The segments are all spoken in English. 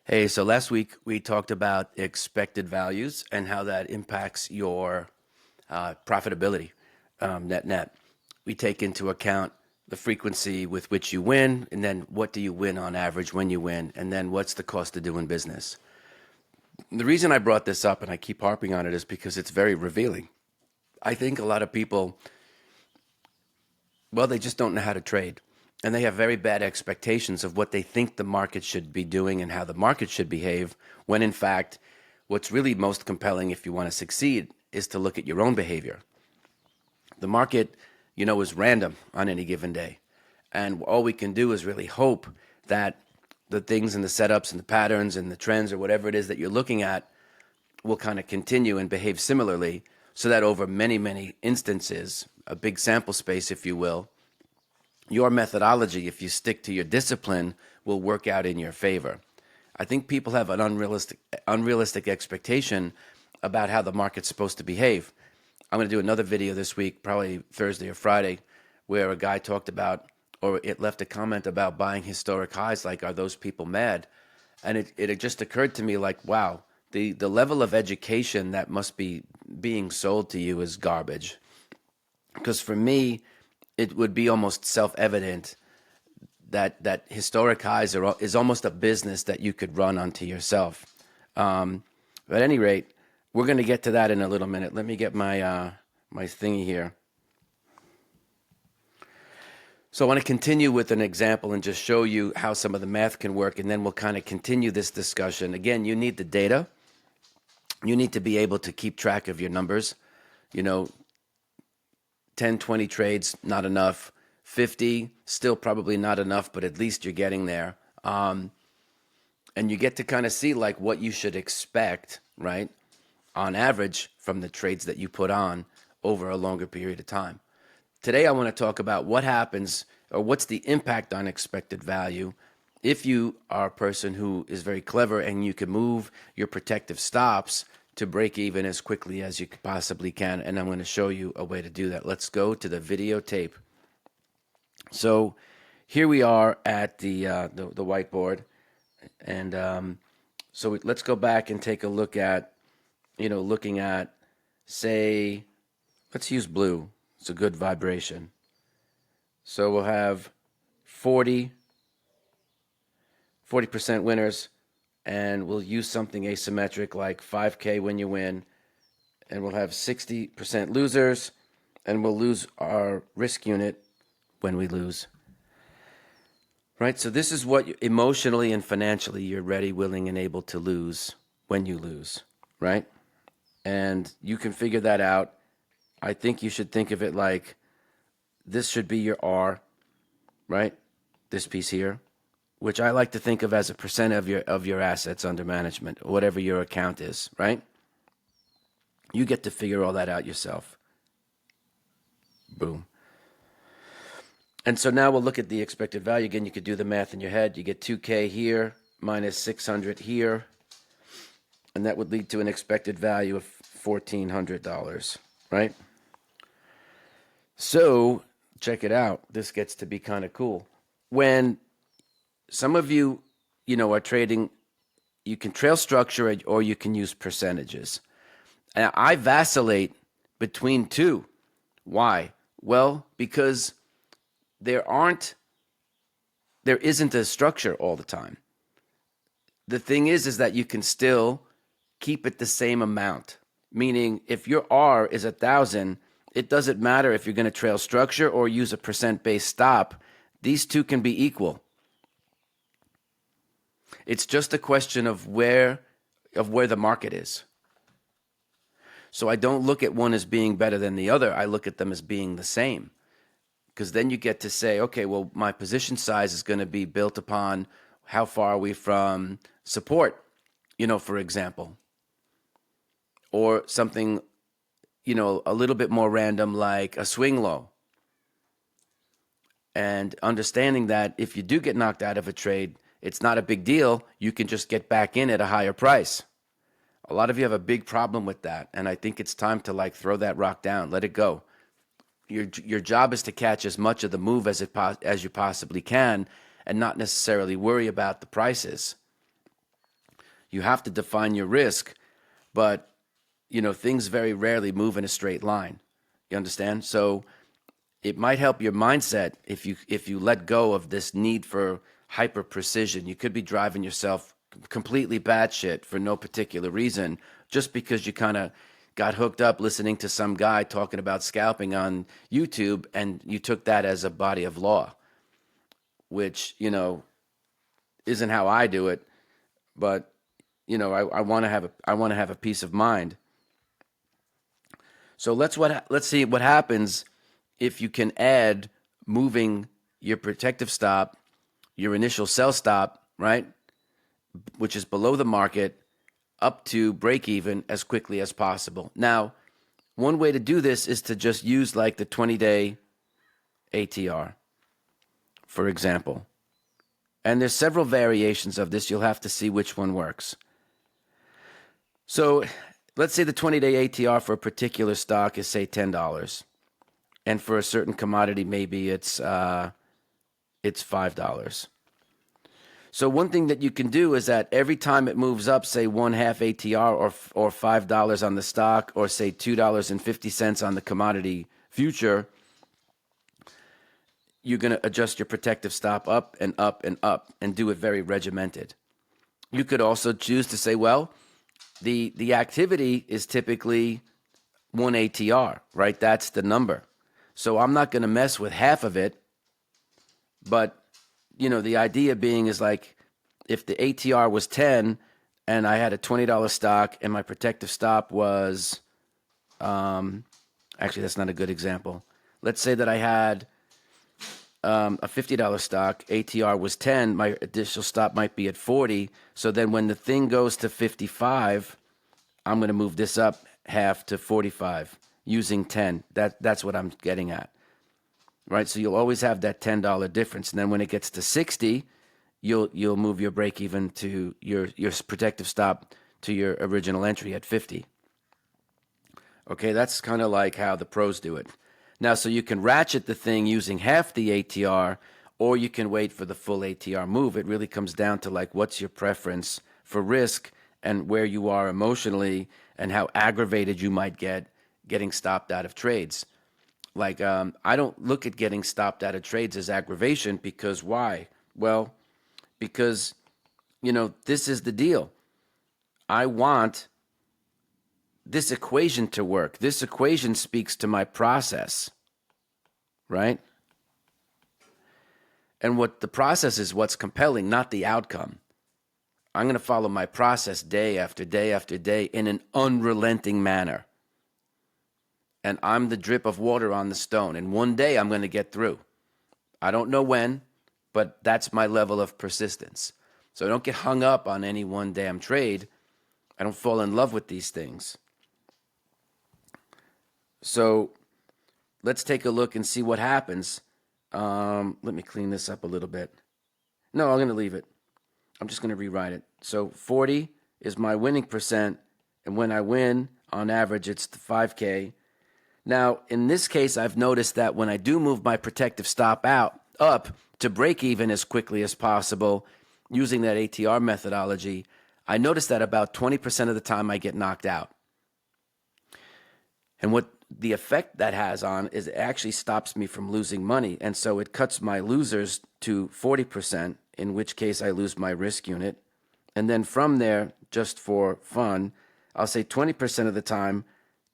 Hey, so last week we talked about expected values and how that impacts your profitability, net net. We take into account the frequency with which you win, and then what do you win on average when you win, and then what's the cost of doing business. The reason I brought this up and I keep harping on it is because it's very revealing. I think a lot of people, well, they just don't know how to trade. And they have very bad expectations of what they think the market should be doing and how the market should behave, when in fact, what's really most compelling if you want to succeed is to look at your own behavior. The market, is random on any given day. And all we can do is really hope that the things and the setups and the patterns and the trends or whatever it is that you're looking at will kind of continue and behave similarly so that over many, many instances, a big sample space, if you will, your methodology, if you stick to your discipline, will work out in your favor. I think people have an unrealistic expectation about how the market's supposed to behave. I'm going to do another video this week, probably Thursday or Friday, where a guy talked about, or it left a comment about buying historic highs. Like, are those people mad? And it just occurred to me, like, wow, the level of education that must be being sold to you is garbage. Because for me, it would be almost self-evident that historic highs is almost a business that you could run onto yourself. But at any rate, we're going to get to that in a little minute. Let me get my my thingy here. So I want to continue with an example and just show you how some of the math can work, and then we'll kind of continue this discussion. Again, you need the data. You need to be able to keep track of your numbers. You know, 10, 20 trades, not enough. 50, still probably not enough, but at least you're getting there. And you get to kind of see like what you should expect, right, on average from the trades that you put on over a longer period of time. Today, I want to talk about what happens or what's the impact on expected value if you are a person who is very clever and you can move your protective stops to break even as quickly as you possibly can. And I'm going to show you a way to do that. Let's go to the videotape. So here we are at the whiteboard. And so let's go back and take a look at, looking at, say, let's use blue. It's a good vibration. So we'll have 40% winners, and we'll use something asymmetric like 5K when you win, and we'll have 60% losers, and we'll lose our risk unit when we lose. Right? So this is what emotionally and financially you're ready, willing, and able to lose when you lose, right? And you can figure that out. I think you should think of it like this should be your R, right? This piece here, which I like to think of as a percent of your assets under management, whatever your account is, right? You get to figure all that out yourself. Boom. And so now we'll look at the expected value. Again, you could do the math in your head. You get 2K here minus 600 here, and that would lead to an expected value of $1,400, right? So check it out. This gets to be kind of cool. When some of you, are trading, you can trail structure or you can use percentages. And I vacillate between two. Why? Well, because there isn't a structure all the time. The thing is that you can still keep it the same amount. Meaning if your R is 1,000, it doesn't matter if you're going to trail structure or use a percent-based stop. These two can be equal. It's just a question of where the market is. So I don't look at one as being better than the other. I look at them as being the same. Because then you get to say, okay, well, my position size is going to be built upon how far are we from support, for example. Or something, a little bit more random like a swing low. And understanding that if you do get knocked out of a trade, it's not a big deal. You can just get back in at a higher price. A lot of you have a big problem with that. And I think it's time to throw that rock down. Let it go. Your job is to catch as much of the move as you possibly can and not necessarily worry about the prices. You have to define your risk, but things very rarely move in a straight line. You understand? So it might help your mindset if you let go of this need for hyper precision. You could be driving yourself completely batshit for no particular reason, just because you kind of got hooked up listening to some guy talking about scalping on YouTube, and you took that as a body of law, which isn't how I do it. But I want to have a peace of mind. So let's see what happens if you can add moving your protective stop, your initial sell stop, right, which is below the market, up to break even as quickly as possible. Now, one way to do this is to just use like the 20-day ATR, for example. And there's several variations of this. You'll have to see which one works. So let's say the 20-day ATR for a particular stock is, say, $10. And for a certain commodity, maybe it's $5. So one thing that you can do is that every time it moves up, say 1/2 ATR or $5 on the stock, or say $2.50 on the commodity future, you're going to adjust your protective stop up and up and up and do it very regimented. You could also choose to say, well, the activity is typically 1 ATR, right? That's the number. So I'm not going to mess with half of it, but the idea being is like, if the ATR was 10 and I had a $20 stock and my protective stop was, actually, that's not a good example. Let's say that I had a $50 stock, ATR was 10, my additional stop might be at 40. So then when the thing goes to 55, I'm going to move this up half to 45 using 10. That's what I'm getting at. Right, so you'll always have that $10 difference, and then when it gets to 60, you'll move your break even to your protective stop to your original entry at 50. Okay, that's kind of like how the pros do it. Now, so you can ratchet the thing using half the ATR, or you can wait for the full ATR move. It really comes down to like what's your preference for risk and where you are emotionally and how aggravated you might get getting stopped out of trades. Like, I don't look at getting stopped out of trades as aggravation, because why? Well, because, this is the deal. I want this equation to work. This equation speaks to my process, right? And what the process is, what's compelling, not the outcome. I'm going to follow my process day after day after day in an unrelenting manner. And I'm the drip of water on the stone. And one day I'm going to get through. I don't know when, but that's my level of persistence. So I don't get hung up on any one damn trade. I don't fall in love with these things. So let's take a look and see what happens. Let me clean this up a little bit. No, I'm going to leave it. I'm just going to rewrite it. So 40 is my winning percent. And when I win, on average, it's the 5K. Now, in this case, I've noticed that when I do move my protective stop up to break even as quickly as possible using that ATR methodology, I notice that about 20% of the time I get knocked out. And what the effect that has on is it actually stops me from losing money. And so it cuts my losers to 40%, in which case I lose my risk unit. And then from there, just for fun, I'll say 20% of the time,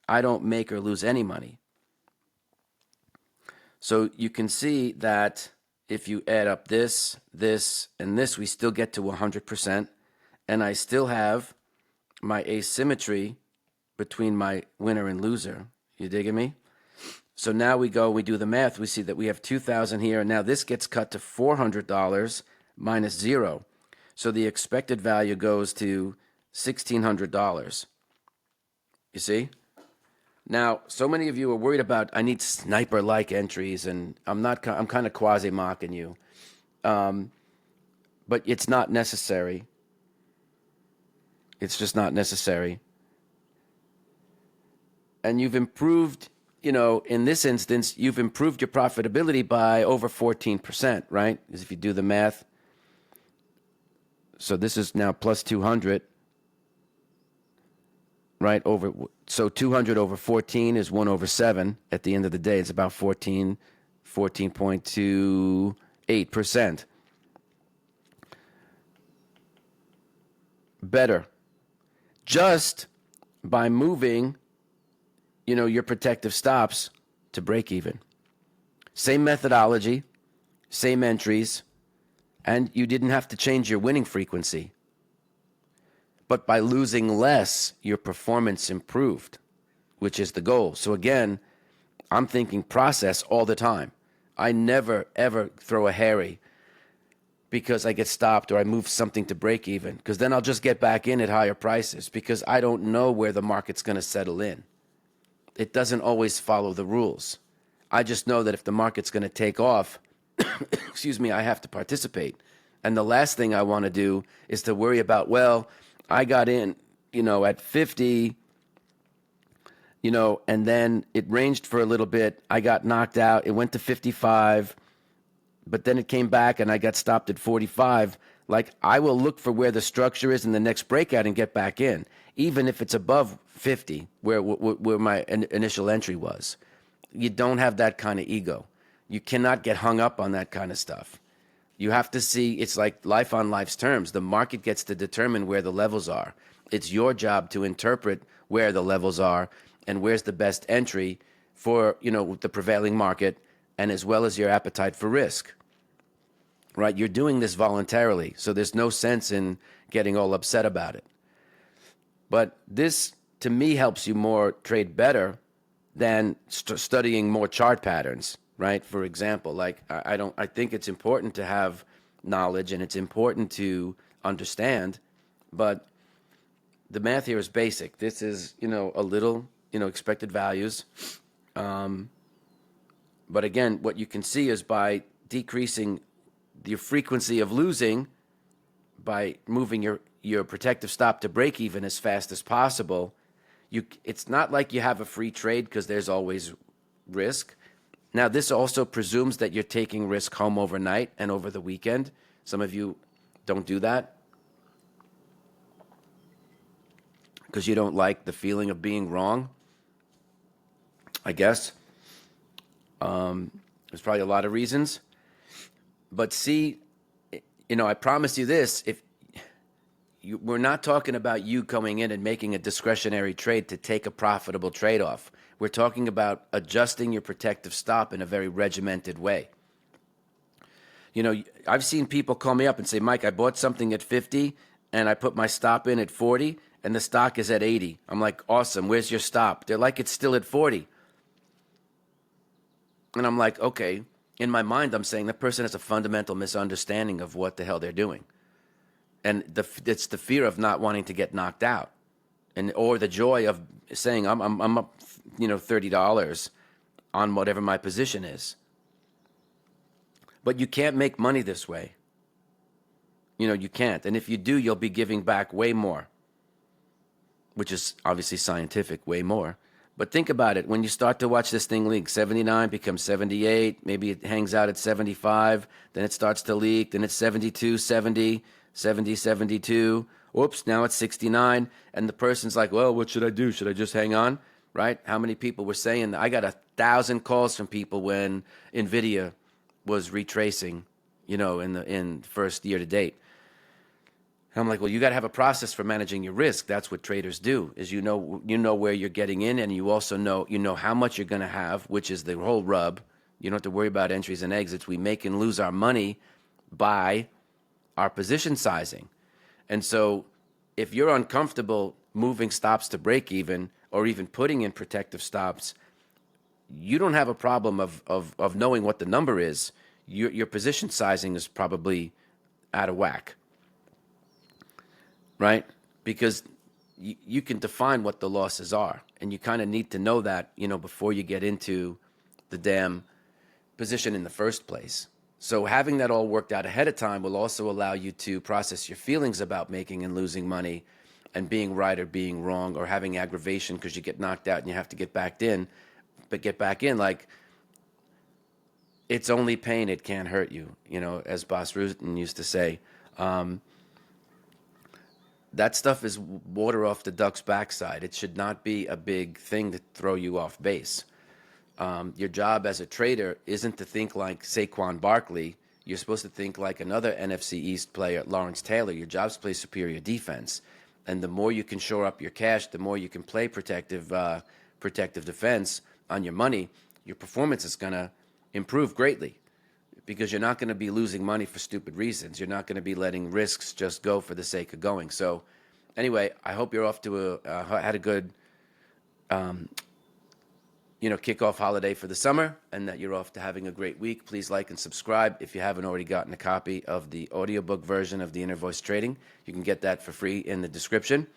I don't make or lose any money. So you can see that if you add up this, and this, we still get to 100%. And I still have my asymmetry between my winner and loser. You digging me? So now we do the math. We see that we have $2,000 here. And now this gets cut to $400 minus 0. So the expected value goes to $1,600. You see? Now, so many of you are worried about, I need sniper-like entries, and I'm kind of quasi-mocking you. But it's not necessary. It's just not necessary. And you've improved, in this instance, you've improved your profitability by over 14%, right? Because if you do the math, so this is now plus 200 right? So 200 over 14 is 1 over 7. At the end of the day, it's about 14.28%. Better. Just by moving, your protective stops to break even. Same methodology, same entries, and you didn't have to change your winning frequency. But by losing less, your performance improved, which is the goal. So again, I'm thinking process all the time. I never, ever throw a Harry because I get stopped or I move something to break even, because then I'll just get back in at higher prices because I don't know where the market's going to settle in. It doesn't always follow the rules. I just know that if the market's going to take off, excuse me, I have to participate. And the last thing I want to do is to worry about, well, I got in, at 50, and then it ranged for a little bit. I got knocked out. It went to 55, but then it came back and I got stopped at 45. Like, I will look for where the structure is in the next breakout and get back in, even if it's above 50, where my initial entry was. You don't have that kind of ego. You cannot get hung up on that kind of stuff. You have to see, it's like life on life's terms. The market gets to determine where the levels are. It's your job to interpret where the levels are and where's the best entry for, the prevailing market, and as well as your appetite for risk. Right? You're doing this voluntarily, so there's no sense in getting all upset about it. But this, to me, helps you more trade better than studying more chart patterns, right? For example, like I think it's important to have knowledge and it's important to understand, but the math here is basic. This is, a little, expected values. But again, what you can see is by decreasing the frequency of losing, by moving your protective stop to break even as fast as possible, it's not like you have a free trade because there's always risk. Now, this also presumes that you're taking risk home overnight and over the weekend. Some of you don't do that because you don't like the feeling of being wrong, I guess. There's probably a lot of reasons. But see, I promise you this, we're not talking about you coming in and making a discretionary trade to take a profitable trade-off. We're talking about adjusting your protective stop in a very regimented way. I've seen people call me up and say, Mike, I bought something at 50 and I put my stop in at 40 and the stock is at 80. I'm like, awesome, where's your stop? They're like, it's still at 40. And I'm like, okay. In my mind, I'm saying that person has a fundamental misunderstanding of what the hell they're doing. And it's the fear of not wanting to get knocked out, or the joy of saying I'm up, $30 on whatever my position is. But you can't make money this way. You can't. And if you do, you'll be giving back way more, which is obviously scientific, way more. But think about it. When you start to watch this thing leak, 79 becomes 78, maybe it hangs out at 75, then it starts to leak, then it's 72, 70, 70, 72. Oops, now it's 69. And the person's like, well, what should I do? Should I just hang on? Right? How many people were saying that? I got 1,000 calls from people when NVIDIA was retracing, in the first year to date. And I'm like, well, you got to have a process for managing your risk. That's what traders do, is you know where you're getting in, and you also know how much you're going to have, which is the whole rub. You don't have to worry about entries and exits. We make and lose our money by our position sizing. And so if you're uncomfortable moving stops to break even or even putting in protective stops, you don't have a problem of knowing what the number is. Your position sizing is probably out of whack. Right? Because you can define what the losses are, and you kind of need to know that, before you get into the damn position in the first place. So having that all worked out ahead of time will also allow you to process your feelings about making and losing money and being right or being wrong, or having aggravation because you get knocked out and you have to get back in. But get back in, like, it's only pain, it can't hurt you, as Bas Rutten used to say. that stuff is water off the duck's backside. It should not be a big thing to throw you off base. Your job as a trader isn't to think like Saquon Barkley. You're supposed to think like another NFC East player, Lawrence Taylor. Your job is to play superior defense. And the more you can shore up your cash, the more you can play protective defense on your money, your performance is going to improve greatly, because you're not going to be losing money for stupid reasons. You're not going to be letting risks just go for the sake of going. So anyway, I hope you're off to had a good kickoff holiday for the summer, and that you're off to having a great week. Please like and subscribe. If you haven't already gotten a copy of the audiobook version of the Inner Voice Trading, you can get that for free in the description.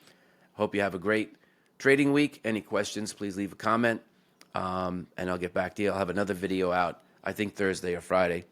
Hope you have a great trading week. Any questions, please leave a comment, and I'll get back to you. I'll have another video out, I think Thursday or Friday,